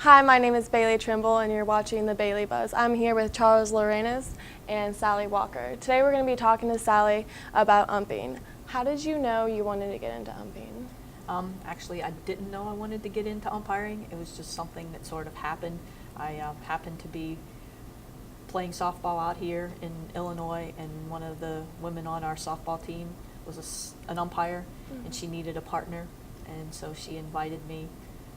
Hi, my name is Bailey Trimble, and you're watching the Bailey Buzz. I'm here with Charles Lorenas and Sally Walker. Today we're going to be talking to Sally about umping. How did you know you wanted to get into umping? Actually, I didn't know I wanted to get into umpiring. It was just something that sort of happened. I happened to be playing softball out here in Illinois, and one of the women on our softball team was an umpire, and she needed a partner, and so she invited me,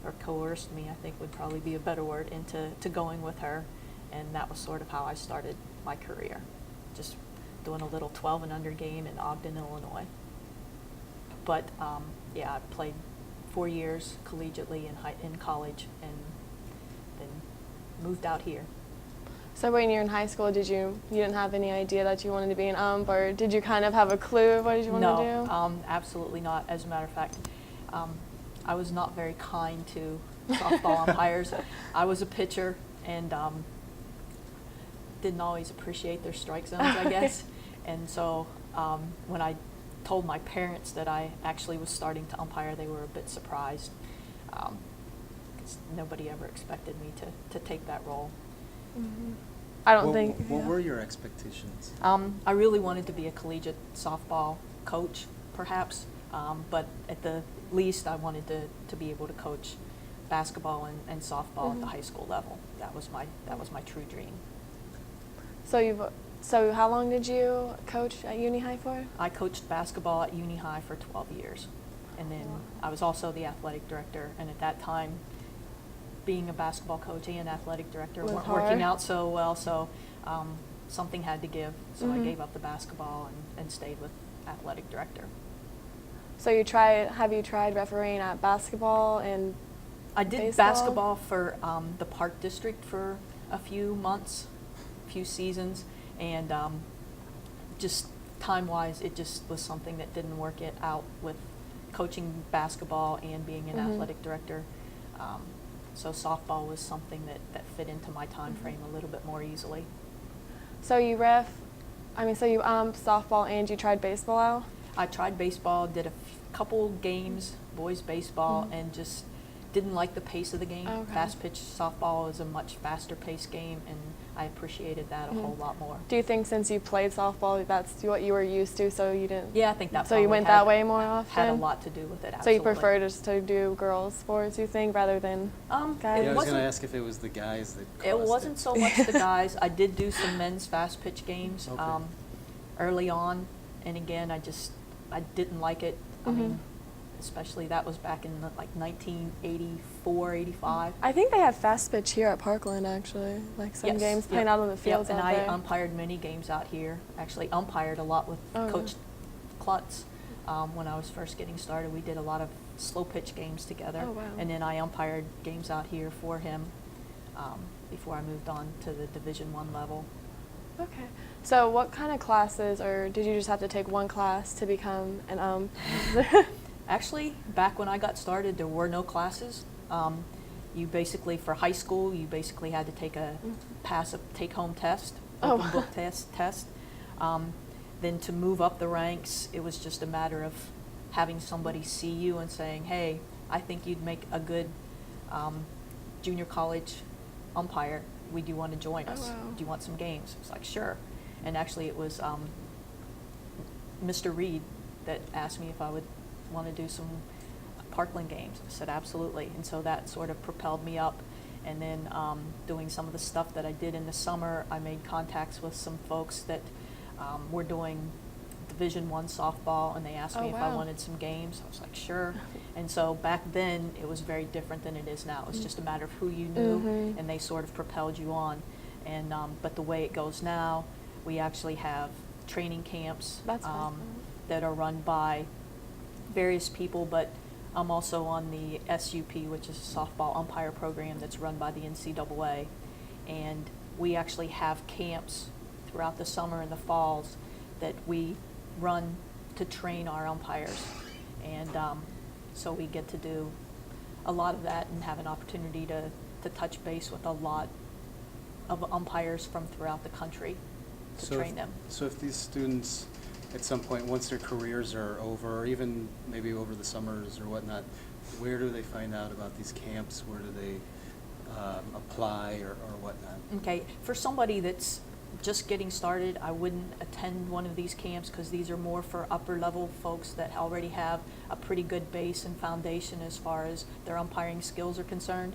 or coerced me, I think would probably be a better word, into going with her, and that was sort of how I started my career, just doing a little 12 and under game in Ogden, Illinois. But yeah, I played 4 years collegiately in college, and then moved out here. So when you were in high school, you didn't have any idea that you wanted to be an ump, or did you kind of have a clue of what did you want to do? No, absolutely not. As a matter of fact, I was not very kind to softball umpires. I was a pitcher, and didn't always appreciate their strike zones, I guess. And so when I told my parents that I actually was starting to umpire, they were a bit surprised, because nobody ever expected me to take that role. I don't think. What were your expectations? I really wanted to be a collegiate softball coach, perhaps, but at the least I wanted to be able to coach basketball and softball at the high school level. That was my true dream. So how long did you coach at Uni High for? I coached basketball at Uni High for 12 years, and then I was also the athletic director, and at that time, being a basketball coach and athletic director weren't working out so well, so something had to give, so I gave up the basketball and stayed with athletic director. So have you tried refereeing at basketball and I did baseball? basketball for the Park District for a few months, a few seasons, and just time-wise, it just was something that didn't work it out with coaching basketball and being an athletic director. So softball was something that fit into my time frame a little bit more easily. So you umped softball and you tried baseball out? I tried baseball, did a couple games, boys baseball, and just didn't like the pace of the game. Okay. Fast pitch softball is a much faster paced game, and I appreciated that a whole lot more. Do you think since you played softball, that's what you were used to, so you didn't? Yeah, I think that So you probably went that way more often? had a lot to do with it, So absolutely. you prefer just to do girls' sports, you think, rather than guys? Yeah, I was going wasn't- to ask if it was the guys that caused It wasn't so much the guys. I did do some men's fast pitch games Okay. early on, and again, I didn't like it. I mean, especially that was back in like 1984, 85. I think they have fast pitch here at Parkland, actually. Like some Yes, games playing yep, out on the fields yep, out and there. I umpired many games out here. Actually umpired a lot with Oh, Coach Klutz. When I was first getting started, we did a lot of slow pitch games together. Oh, wow. And then I umpired games out here for him before I moved on to the Division I level. Okay. So what kind of classes, or did you just have to take one class to become an ump? Actually, back when I got started, there were no classes. You basically, for high school, you basically had to take pass a take-home test, open book test. Then to move up the ranks, it was just a matter of having somebody see you and saying, hey, I think you'd make a good junior college umpire. Would you want to join us? wow. Do you want some games? It's like, sure. And actually it was Mr. Reed that asked me if I would want to do some Parkland games. I said absolutely, and so that sort of propelled me up. And then doing some of the stuff that I did in the summer, I made contacts with some folks that were doing Division I softball, and they asked me if I wow. wanted some games. I was like, sure. And so back then, it was very different than it is now. It was just a matter of who you knew, and they sort of propelled you on. And but the way it goes now, we actually have training camps That's awesome. that are run by various people, but I'm also on the SUP, which is a softball umpire program that's run by the NCAA. And we actually have camps throughout the summer and the falls that we run to train our umpires. And so we get to do a lot of that and have an opportunity to touch base with a lot of umpires from throughout the country to train them. So if these students, at some point, once their careers are over, or even maybe over the summers or whatnot, where do they find out about these camps? Where do they apply or whatnot? Okay, for somebody that's just getting started, I wouldn't attend one of these camps because these are more for upper level folks that already have a pretty good base and foundation as far as their umpiring skills are concerned.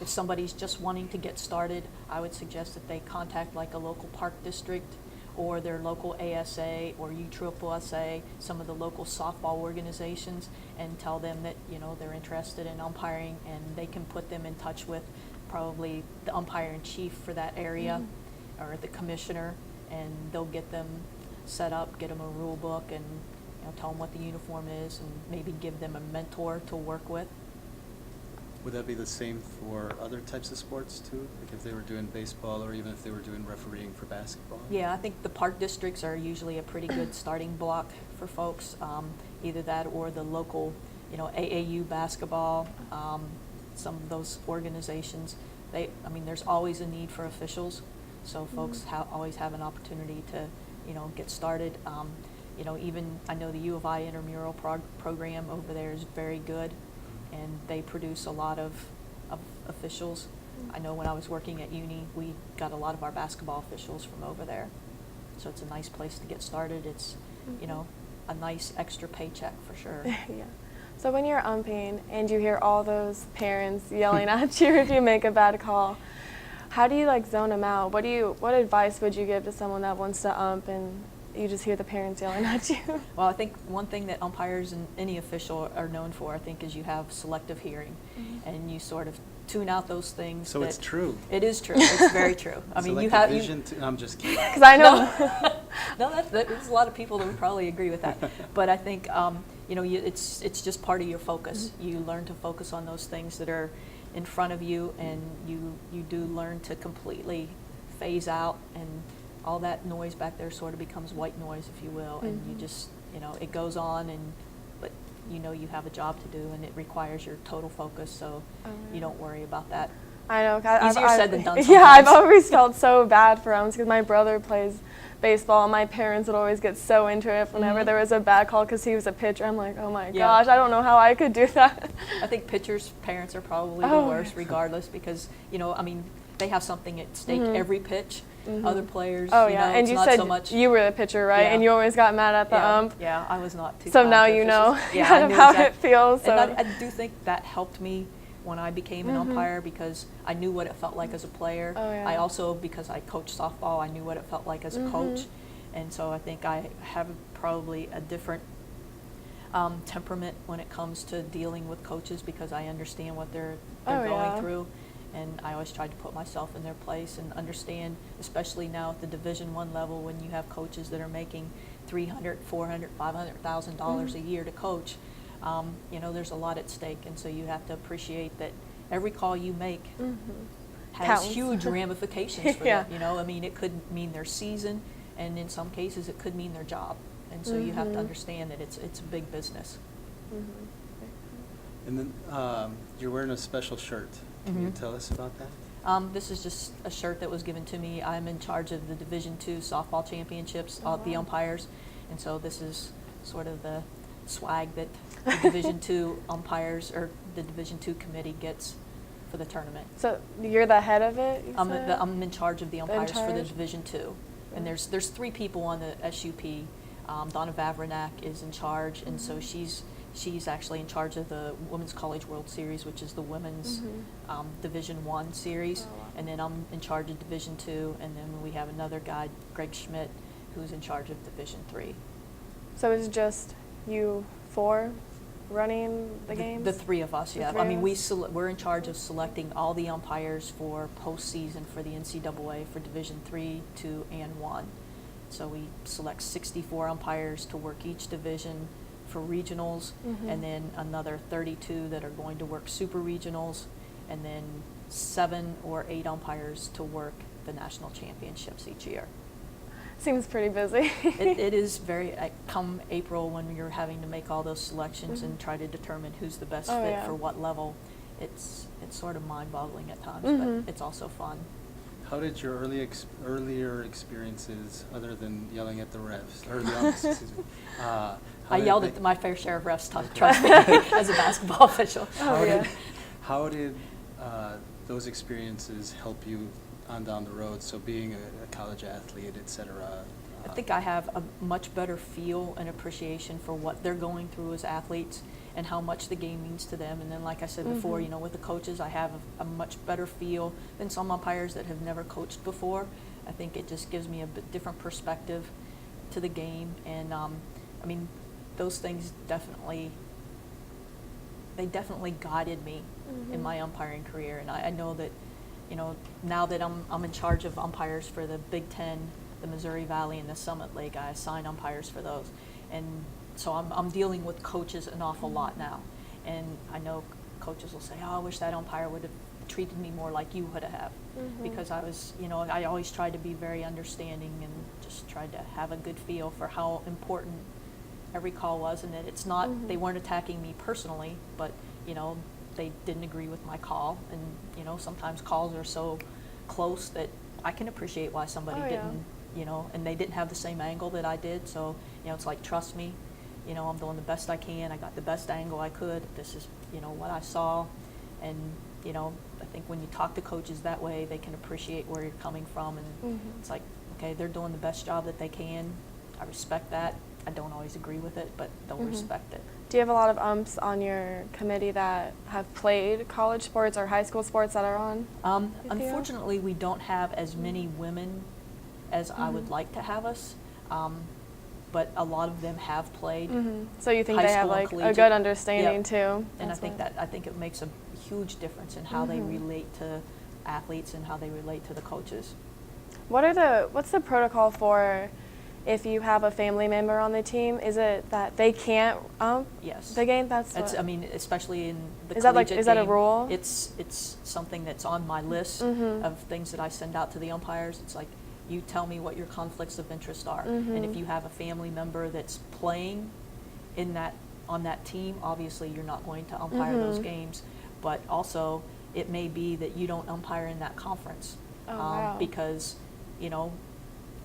If somebody's just wanting to get started, I would suggest that they contact like a local park district or their local ASA or USSSA, some of the local softball organizations, and tell them that, you know, they're interested in umpiring, and they can put them in touch with probably the umpire in chief for that area or the commissioner, and they'll get them set up, get them a rule book, and, you know, tell them what the uniform is, and maybe give them a mentor to work with. Would that be the same for other types of sports too? Like if they were doing baseball or even if they were doing refereeing for basketball? Yeah, I think the park districts are usually a pretty good starting block for folks, either that or the local, you know, AAU basketball, some of those organizations. I mean, there's always a need for officials, so folks always have an opportunity to, you know, get started. You know, even I know the U of I intramural program over there is very good, and they produce a lot of officials. I know when I was working at uni, we got a lot of our basketball officials from over there. So it's a nice place to get started. It's, you know, a nice extra paycheck for sure. Yeah. So when you're umping and you hear all those parents yelling at you if you make a bad call, how do you like zone them out? What advice would you give to someone that wants to ump and you just hear the parents yelling at you? Well, I think one thing that umpires and any official are known for, I think, is you have selective hearing, and you sort of tune out those things. So it's true. It is true. It's very true. I mean, you have. I'm just kidding. Because I know. No, there's a lot of people that would probably agree with that. But I think, you know, it's just part of your focus. You learn to focus on those things that are in front of you, and you do learn to completely phase out, and all that noise back there sort of becomes white noise, if you will, and you just, you know, it goes on, but you know you have a job to do, and it requires your total focus, so you don't worry about that. I know. Easier said than done Yeah, sometimes. I've always felt so bad for umps because my brother plays baseball, and my parents would always get so into it whenever there was a bad call because he was a pitcher. I'm like, oh my gosh, I don't know how I could do that. I think pitchers' parents are probably the worst, regardless, because, you know, I mean, they have something at stake every pitch. Other players, Oh you yeah, know, and it's you not said so much. you were the pitcher, right? Yeah. And you always got mad at the Yeah, ump. yeah, I was not too. So kind now to you officials. know Yeah, kind I of knew how exact- it feels. So. And I do think that helped me when I became an umpire, because I knew what it felt like as a player. Oh, yeah. I also, because I coached softball, I knew what it felt like as a coach, and so I think I have probably a different temperament when it comes to dealing with coaches, because I understand what they're Oh, going yeah. through. And I always tried to put myself in their place and understand, especially now at the Division I level, when you have coaches that are making $300,000, $400,000, $500,000 a year to coach. You know, there's a lot at stake, and so you have to appreciate that every call you make has Counts. huge ramifications for Yeah. them. You know, I mean, it could mean their season, and in some cases, it could mean their job. And so you have to understand that it's a big business. And then you're wearing a special shirt. Can you tell us about that? This is just a shirt that was given to me. I'm in charge of the Division II softball championships, the umpires, and so this is sort of the swag that the Division II umpires, or the Division II committee, gets for the tournament. So you're the head of it? You I'm said? I'm in charge of the umpires for the charge? Division II, and there's 3 people on the SUP. Donna Vavrinac is in charge, and so she's actually in charge of the Women's College World Series, which is the women's Division I series, Oh, wow. and then I'm in charge of Division II, and then we have another guy, Greg Schmidt, who's in charge of Division III. So it's just you 4 running the games? The 3 of us, yeah. three I of mean, us? we're in charge of selecting all the umpires for postseason for the NCAA for Division III, II, and I. So we select 64 umpires to work each division for regionals, and then another 32 that are going to work super regionals, and then 7 or 8 umpires to work the national championships each year. Seems pretty busy. It is very, come April, when you're having to make all those selections and try to determine who's the best Oh, fit yeah. for what level, it's sort of mind-boggling at times, but it's also fun. How did your earlier experiences, other than yelling at the refs, or the umps, excuse me, I yelled at my fair share of refs, trust me, as a basketball official. Oh, yeah. How did those experiences help you on down the road? So being a college athlete, et cetera. I think I have a much better feel and appreciation for what they're going through as athletes and how much the game means to them. And then, like I said before, you know, with the coaches, I have a much better feel than some umpires that have never coached before. I think it just gives me a bit different perspective to the game. And, I mean, those things definitely guided me in my umpiring career. And I know that, you know, now that I'm in charge of umpires for the Big Ten, the Missouri Valley, and the Summit League, I assign umpires for those. And so I'm dealing with coaches an awful lot now. And I know coaches will say, oh, I wish that umpire would have treated me more like you would have. Because I was, you know, I always tried to be very understanding and just tried to have a good feel for how important every call was, and that it's not, they weren't attacking me personally, but, you know, they didn't agree with my call. And, you know, sometimes calls are so close that I can appreciate why somebody didn't, you know, and they didn't have the same angle that I did. So, you know, it's like, trust me, you know, I'm doing the best I can. I got the best angle I could. This is, you know, what I saw. And, you know, I think when you talk to coaches that way, they can appreciate where you're coming from. And it's like, okay, they're doing the best job that they can. I respect that. I don't always agree with it, but they'll respect it. Do you have a lot of umps on your committee that have played college sports or high school sports that are on? Unfortunately, we don't have as many women as I would like to have us, but a lot of them have played. So you think high they have school and like a collegiate. good understanding Yep. too? And That's I think it makes a huge difference in how they relate to athletes and how they relate to the coaches. What's the protocol for if you have a family member on the team? Is it that they can't ump Yes. the game? That's I mean, especially in the Is that collegiate is that a game, rule? It's something that's on my list of things that I send out to the umpires. It's like, you tell me what your conflicts of interest are, and if you have a family member that's playing on that team, obviously you're not going to umpire those games. But also, it may be that you don't umpire in that conference because, you know,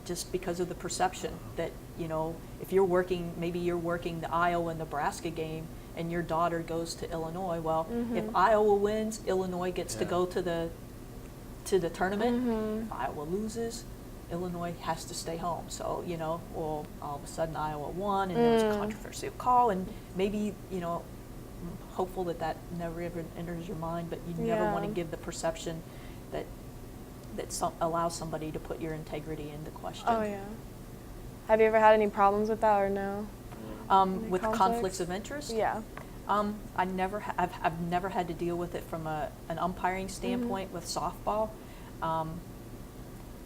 just because of the perception that, you know, if maybe you're working the Iowa-Nebraska game and your daughter goes to Illinois, well, if Iowa wins, Illinois gets to go to the tournament. If Iowa loses, Illinois has to stay home. So, you know, well, all of a sudden Iowa won and there was a controversial call, and maybe, you know, I'm hopeful that never ever enters your mind, but you never want to give the perception that allows somebody to put your integrity into question. Oh yeah. Have you ever had any problems with that or no? With conflicts of interest? Yeah. I've never had to deal with it from an umpiring standpoint with softball,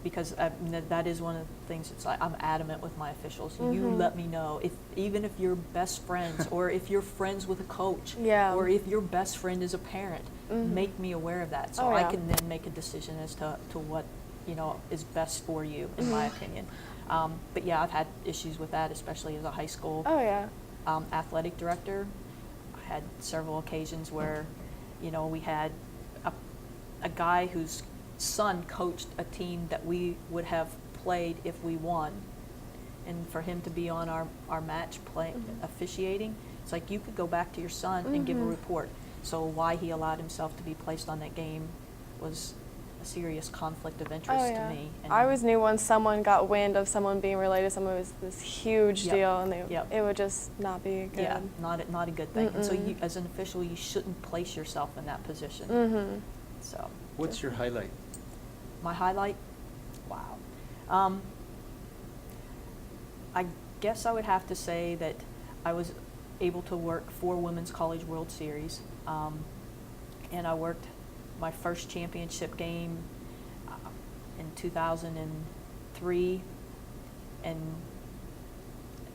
because that is one of the things. It's like, I'm adamant with my officials. You let me know even if you're best friends, or if you're friends with a coach, or if your best friend is a parent. Make me aware of that, so I can then make a decision as to what, you know, is best for you, in my opinion. But yeah, I've had issues with that, especially as a high school athletic director. I had several occasions where, you know, we had a guy whose son coached a team that we would have played if we won, and for him to be on our match officiating, it's like, you could go back to your son and give a report. So why he allowed himself to be placed on that game was a serious conflict of interest to me. And I always knew when someone got wind of someone being related to someone, it was this huge deal, and it would just not be good. Yeah, not a good thing. And so you, as an official, you shouldn't place yourself in that position. So. What's your highlight? My highlight? Wow. I guess I would have to say that I was able to work 4 Women's College World Series, and I worked my first championship game in 2003, and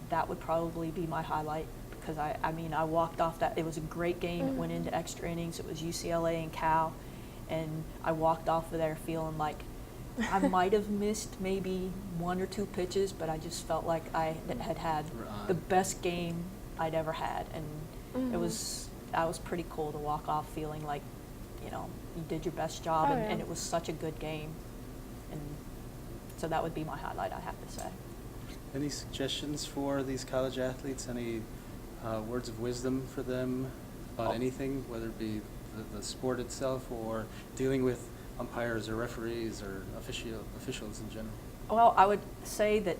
that would probably be my highlight, because I mean, I walked off that. It was a great game. It went into extra innings. It was UCLA and Cal, and I walked off of there feeling like I might have missed maybe 1 or 2 pitches, but I just felt like I had the best game I'd ever had, and I was pretty cool to walk off feeling like, you know, you did your best job, and it was such a good game, and so that would be my highlight, I have to say. Any suggestions for these college athletes? Any words of wisdom for them about anything, whether it be the sport itself, or dealing with umpires or referees or officials in general? Well, I would say that,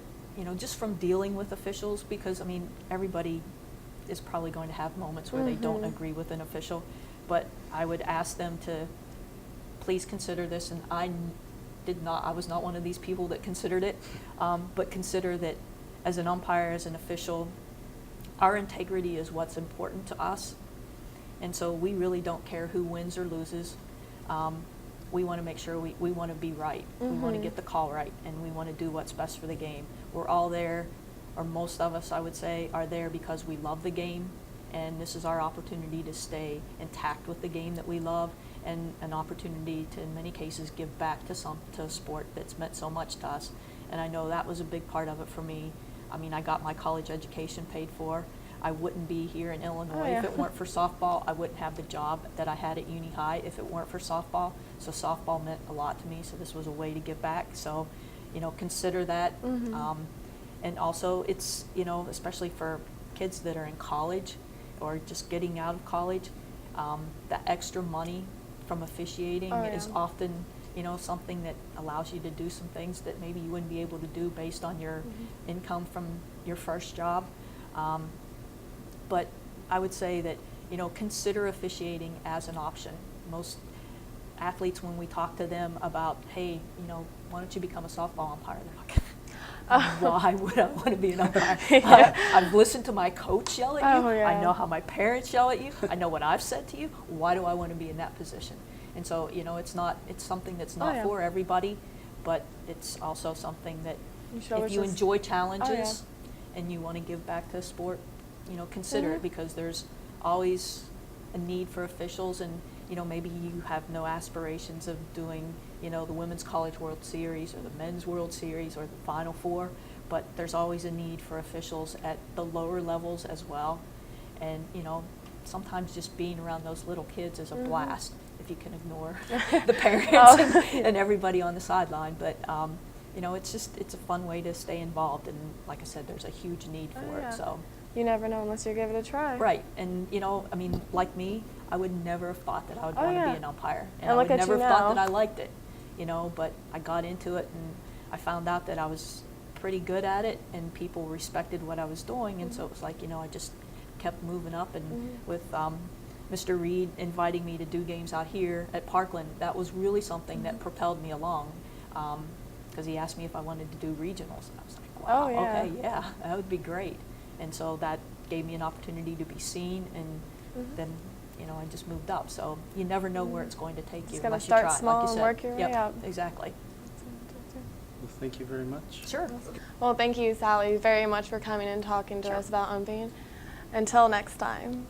just from dealing with officials, because, I mean, everybody is probably going to have moments where they don't agree with an official, but I would ask them to please consider this, and I was not one of these people that considered it, but consider that as an umpire, as an official, our integrity is what's important to us, and so we really don't care who wins or loses. We want to make sure we want to be right. We want to get the call right, and we want to do what's best for the game. We're all there, or most of us, I would say, are there because we love the game, and this is our opportunity to stay intact with the game that we love, and an opportunity to, in many cases, give back to a sport that's meant so much to us. And I know that was a big part of it for me. I mean, I got my college education paid for. I wouldn't be here in Illinois if it weren't for softball. I wouldn't have the job that I had at Uni High if it weren't for softball. So softball meant a lot to me, so this was a way to give back. So, consider that. And also, it's, especially for kids that are in college or just getting out of college, that extra money from officiating is often, something that allows you to do some things that maybe you wouldn't be able to do based on your income from your first job. But I would say that, consider officiating as an option. Most athletes, when we talk to them about, hey, why don't you become a softball umpire? They're like, why would I want to be an umpire? I've listened to my coach yell at you. I know how my parents yell at you. I know what I've said to you. Why do I want to be in that position? And so, it's something that's not for everybody, but it's also something that if you enjoy challenges and you want to give back to the sport, consider it, because there's always a need for officials, and maybe you have no aspirations of doing the Women's College World Series or the Men's World Series or the Final Four, but there's always a need for officials at the lower levels as well. And sometimes just being around those little kids is a blast if you can ignore the parents and everybody on the sideline. But it's a fun way to stay involved, and like I said, there's a huge need for it. So you never know unless you give it a try. Right, and I mean, like me, I would never have thought that I would want to be an umpire, and I look would at never you have thought now. that I liked it, but I got into it, and I found out that I was pretty good at it, and people respected what I was doing, and so it was like, I just kept moving up, and with Mr. Reed inviting me to do games out here at Parkland, that was really something that propelled me along, because he asked me if I wanted to do regionals, and I was like, wow, okay, yeah, that would be great. And so that gave me an opportunity to be seen, and then, I just moved up. So you never know where it's going to take you unless you try. Start small like you and said. work your way up. Exactly. Well, thank you very much. Sure. Well, thank you, Sally, very much for coming and talking to us about umping. Until next time.